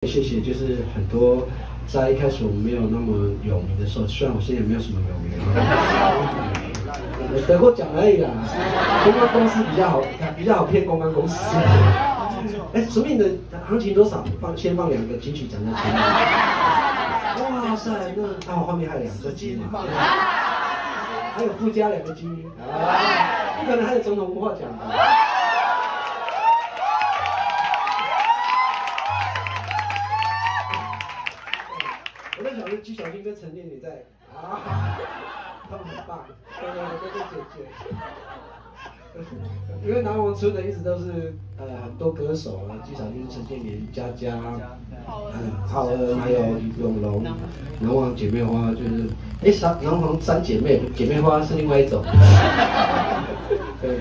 谢谢，就是很多在一开始我们没有那么有名的时候，虽然我现在也没有什么有名，得过奖而已啦。公关公司比较好骗公关公司。哎，神秘的行情多少？先放2个金曲奖在前面。哇塞，那后面还有2个金嘛，还有附加2个金，不可能还有总统文化奖吧？我在想说，纪晓君跟陈念也在他们很棒，对姐姐。因为南王村的一直都是很多歌手啊，纪晓君、陈建年、佳佳、浩儿，还有永隆、南王姐妹花，就是南王3姐妹，姐妹花是另外一种。对，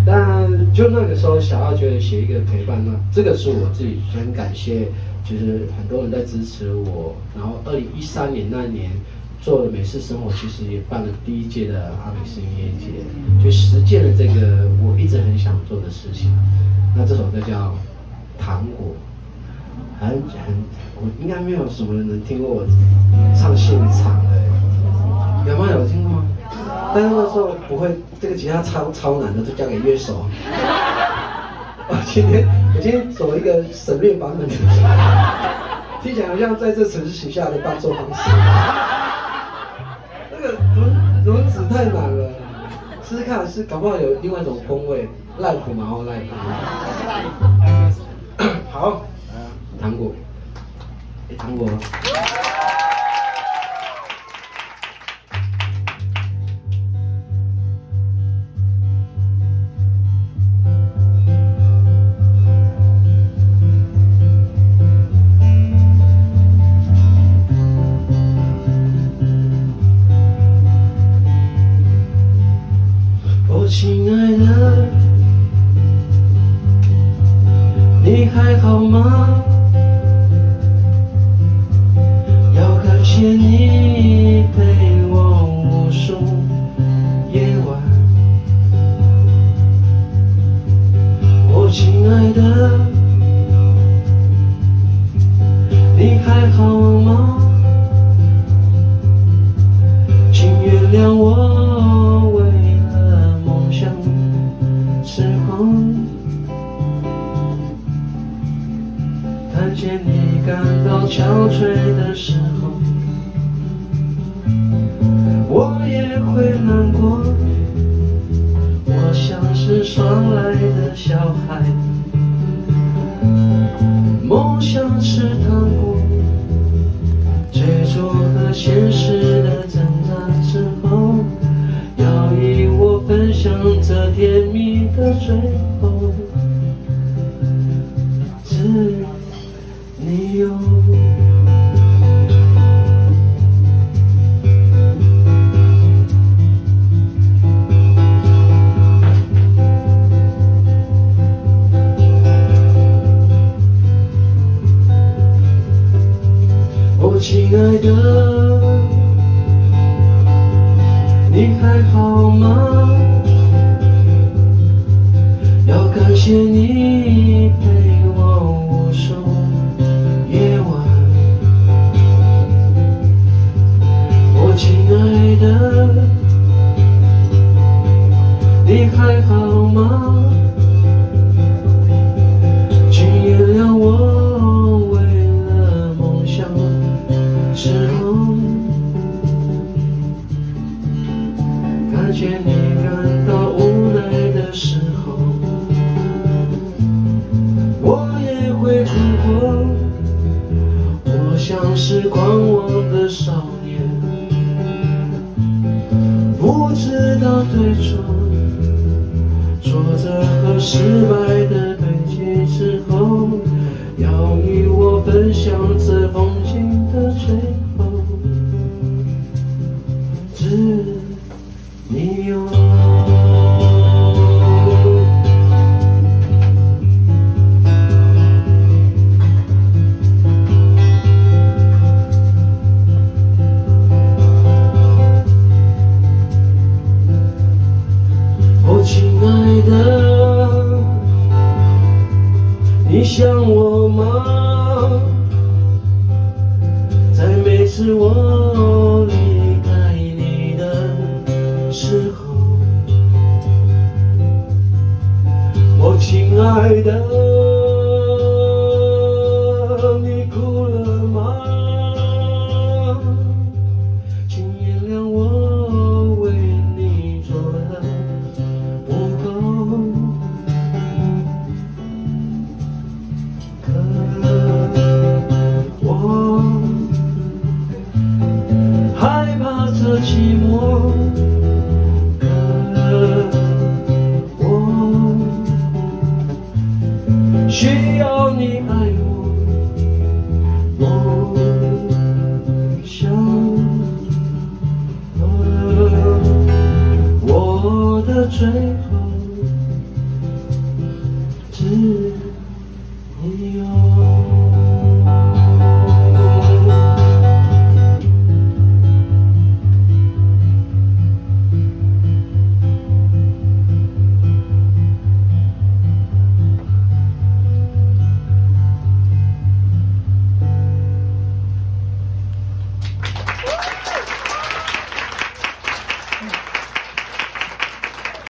但就那个时候，小奥觉得写一个陪伴，那这个是我自己很感谢。就是很多人在支持我，然后2013年那年做了美式生活，其实也办了第1届的阿美式音乐节，就实践了这个我一直很想做的事情。那这首歌叫《糖果》，我应该没有什么人能听过我唱现场的，有吗？有听过吗？但是那时候不会，这个吉他超难的，就交给乐手。我今天走一个省略版本，听起来好像在这城市写下的伴奏方式。那个轮子太难了，试试看，搞不好有另外一种风味，live嘛，或 live。好，糖果，糖果。亲爱的，你还好吗？要感谢你陪我无数夜晚。我亲爱的，你还好吗？请原谅我。看见你感到憔悴的时候，我也会难过。我像是双来的小孩，梦想是糖果，执着和现实的挣扎之后，要与我分享这甜蜜的最后。你有我亲爱的，你还好吗？要感谢你陪我无数夜晚，我亲爱的，你还好吗？请原谅我为了梦想之后，看见你感到无奈的时候，我也会哭过。我像是狂妄的少年，不知道对错，挫折和失败的堆积之后，要与我分享这风景的最后，只你有。亲爱的，你想我吗？是我离开你的时候，我亲爱的。